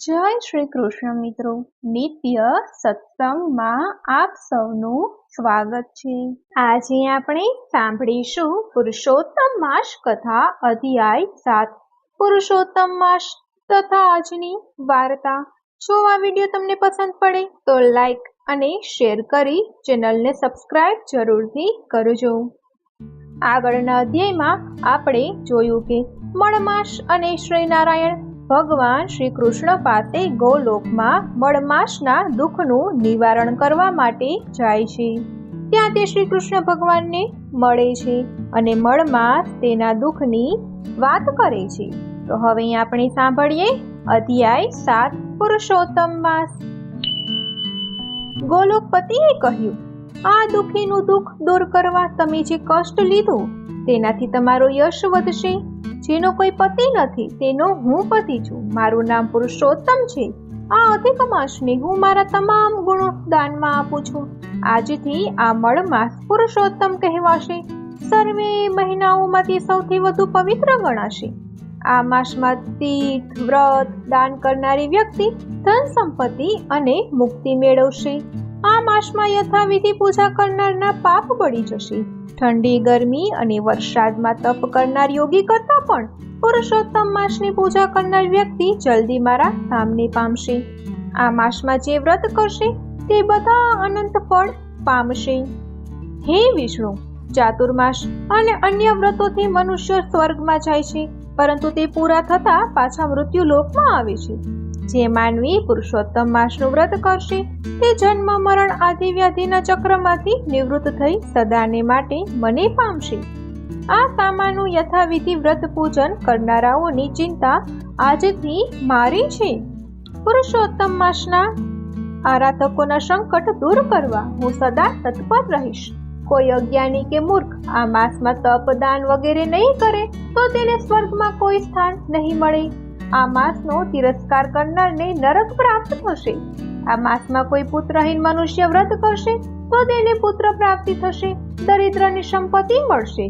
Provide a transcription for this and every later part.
જય શ્રી કૃષ્ણ મિત્રો, નિત્ય સત્સંગમાં આપ સૌનું સ્વાગત છે। આજે આપણે સાંભળીશું પુરુષોત્તમ માસ કથા અધ્યાય 7 પુરુષોત્તમ માસ તથા આજની વાર્તા। જો આ વિડીયો તમને પસંદ પડે તો લાઈક અને શેર કરી ચેનલને સબસ્ક્રાઇબ જરૂરથી કરજો। આગળના અધ્યાયમાં આપણે જોયું કે મળમાસ અને શ્રી નારાયણ ભગવાન શ્રી કૃષ્ણ પાસે ગોલોકમાં મળમાસના દુઃખનું નિવારણ કરવા માટે જાય છે। ત્યાં તે શ્રી કૃષ્ણ ભગવાનને મળે છે અને મળમાસ તેના દુઃખની વાત કરે છે। તો હવે આપણે સાંભળીએ અધ્યાય 7 પુરુષોત્તમ માસ। ગોલોકપતિએ કહ્યું, આ દુઃખીનું દુઃખ દૂર કરવા તમે જે કષ્ટ લીધું તેનાથી તમારો યશ વધશે। જેનો કોઈ પતિ નથી તેનો હું પતિ છું। મારું નામ પુરુષોત્તમ છે। આ અધિક માસને હું મારા તમામ ગુણો દાનમાં આપું છું। આજથી આ મળમાસ પુરુષોત્તમ કહેવાશે। સર્વે મહિનાઓમાંથી સૌથી વધુ પવિત્ર ગણાશે। આ માસમાં તીર્થ વ્રત દાન કરનારી વ્યક્તિ ધન સંપત્તિ અને મુક્તિ મેળવશે। આ માસમાં યથાવિધિ પૂજા કરનારના પાપ બળી જશે। ઠંડી ગરમી અને વરસાદમાં તપ કરનાર યોગી કરતા પણ પુરુષોત્તમ માસની પૂજા કરનાર વ્યક્તિ જલ્દી મારા ધામને પામશે। આ માસમાં જે વ્રત કરશે તે બધા અનંત ફળ પામશે। હે વિષ્ણુ, ચાતુર્માસ અને અન્ય વ્રતોથી મનુષ્ય સ્વર્ગમાં જાય છે, પરંતુ તે પૂરા થતા પાછા મૃત્યુ લોકમાં આવે છે। જે માનવી પુરુષોત્તમ માસનું વ્રત કરશે તે જન્મ મરણ આદિ વ્યાધિના ચક્રમાંથી નિવૃત્ત થઈ સદાને માટે મને પામશે। આ સામાનું યથાવિધિ વ્રત પૂજન કરનારાઓની ચિંતા આજથી મારી છે। પુરુષોત્તમ માસના આરાધકોના સંકટ દૂર કરવા હું સદા તત્પર રહીશ। કોઈ અજ્ઞાની કે મૂર્ખ આ માસમાં તપ દાન વગેરે નહીં કરે તો તેને સ્વર્ગમાં કોઈ સ્થાન નહીં મળે। આ માસનો તિરસ્કાર કરનારને નરક પ્રાપ્ત થશે। આ માસમાં કોઈ પુત્રહીન મનુષ્ય વ્રત કરશે તો તેને પુત્ર પ્રાપ્તિ થશે, દરિદ્રની સંપત્તિ મળશે।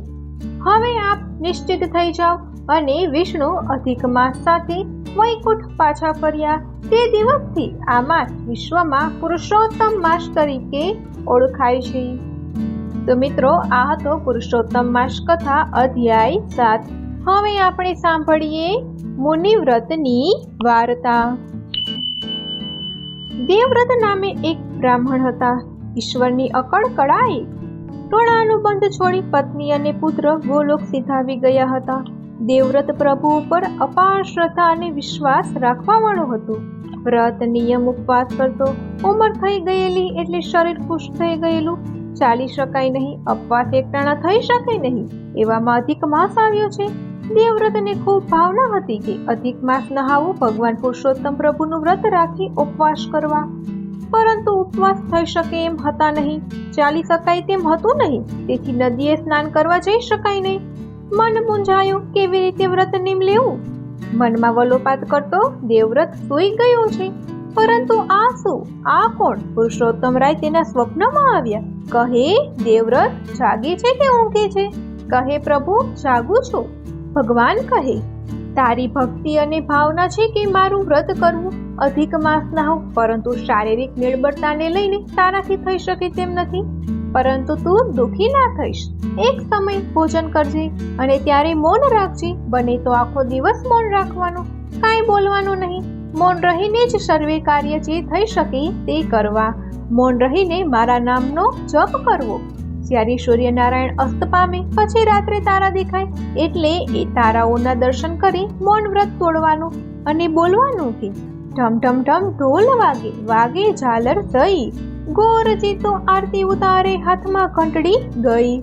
હવે આપ નિશ્ચિત થઈ જાઓ અને વિષ્ણુ અધિક માસ સાથે વૈકુંઠ પાછા ફર્યા તે દિવસથી આ માસ વિશ્વમાં પુરુષોત્તમ માસ તરીકે ઓળખાય છે। તો મિત્રો, આ હતો પુરુષોત્તમ માસ કથા અધ્યાય 7। હવે આપણે સાંભળીએ મુનિવ્રતની વાર્તા। દેવવ્રત નામે એક બ્રાહ્મણ હતા। ઈશ્વરની અકળ કળાએ ઋણાનુબંધ છોડી પત્ની અને પુત્ર ગોલોક સિધાવી ગયા હતા। દેવવ્રત પ્રભુ ઉપર અપાર શ્રદ્ધા અને વિશ્વાસ રાખવાવાળો હતો। વ્રત નિયમ ઉપવાસ કરતો। ઉંમર થઈ ગયેલી એટલે શરીર ખુશ થઈ ગયેલું, ચાલી શકાય નહીં, અપવાસ એકટાણા થઈ શકે નહીં, એવામાં અધિક માસ આવ્યો છે। દેવવ્રતને ખૂબ ભાવના હતી કે અધિક માસ નહાવું, ભગવાન પુરુષોત્તમ પ્રભુનું વ્રત રાખી ઉપવાસ કરવા, પરંતુ ઉપવાસ થઈ શકે એમ હતા નહીં, ચાલી શકાય તેમ હતું નહીં, તેથી નદીએ સ્નાન કરવા જઈ શકાય નહીં। મન મૂંઝાયું, કેવી રીતે વ્રત નિયમ લેવું? મનમાં વલોપાત કરતો દેવવ્રત સૂઈ ગયો છે, પરંતુ આ શું, આ કોણ? પુરુષોત્તમ રાય તેના સ્વપ્નમાં આવ્યા। કહે, દેવવ્રત જાગે છે કે ઊંઘે છે? કહે, પ્રભુ જાગું છું। ભગવાન કહે, તારી ભક્તિ અને ભાવના છે કે મારું વ્રત કરવું, અધિક માસ નહાવું, પરંતુ શારીરિક નિર્બળતાને લઈને તારાથી થઈ શકે તેમ નથી। પરંતુ તું દુઃખી ના થઈશ। એક સમય ભોજન કરજે અને ત્યારે મૌન રાખજે। બને તો આખો દિવસ મૌન રાખવાનું, કાંઈ બોલવાનું નહીં। મૌન રહીને જ સર્વે કાર્ય જે થઈ શકે તે કરવા। મૌન રહીને મારા નામનો જપ કરવો। જ્યારે સૂર્યનારાયણ અસ્ત પામે પછી રાત્રે તારા દેખાય એટલે એ તારાઓના દર્શન કરી મૌન વ્રત તોડવાનું અને બોલવાનું કે ઢમ ઢમ ઢમ ઢોલ વાગે, વાગે ઝાલર થઈ, ગોરજી તો આરતી ઉતારે, હાથમાં ઘંટડી ગઈ।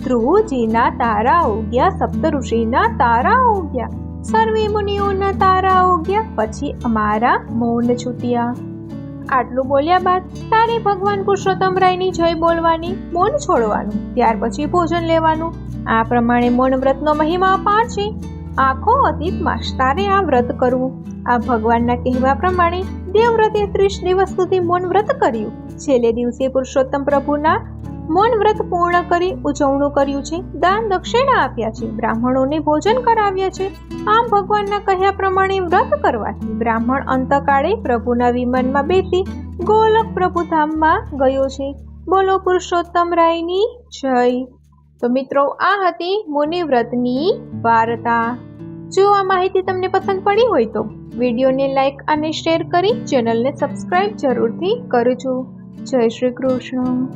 ધ્રુવજીના તારા ઉગ્યા, સપ્તઋષિના તારા ઉગ્યા, સર્વે મુનિઓના તારા ઉગ્યા, પછી અમારા મૌન છૂટ્યા। આટલું બોલ્યા બાદ તારે ભગવાન પુરુષોત્તમ રાયની જય બોલવાની, મૌન છોડવાનું, ત્યાર પછી ભોજન લેવાનું। આ પ્રમાણે મૌન વ્રતનો મહિમા અપાર છે। આખો અધિક માસ તારે આ વ્રત કરવું। આ ભગવાનના કહેવા પ્રમાણે દેવવ્રતે 30 દિવસ સુધી મૌન વ્રત કર્યું। છેલ્લે દિવસે પુરુષોત્તમ પ્રભુના મૌન વ્રત પૂર્ણ કરી ઉજવણું કર્યું છે, દાન દક્ષિણા આપ્યા છે, બ્રાહ્મણોને ભોજન કરાવ્યા છે. આમ ભગવાનના કહ્યા પ્રમાણે વ્રત કરવાથી બ્રાહ્મણ અંતકાળે પ્રભુના વિમાનમાં બેસી ગોલોક પ્રભુધામમાં ગયો છે. બોલો પુરુષોત્તમ રાયની જય. તો મિત્રો, આ હતી મુનિ વ્રતની વાર્તા. જો આ માહિતી તમને પસંદ પડી હોય તો વિડીયોને લાઈક અને શેર કરી ચેનલને સબસ્ક્રાઇબ જરૂરથી કરજો. જય શ્રી કૃષ્ણ.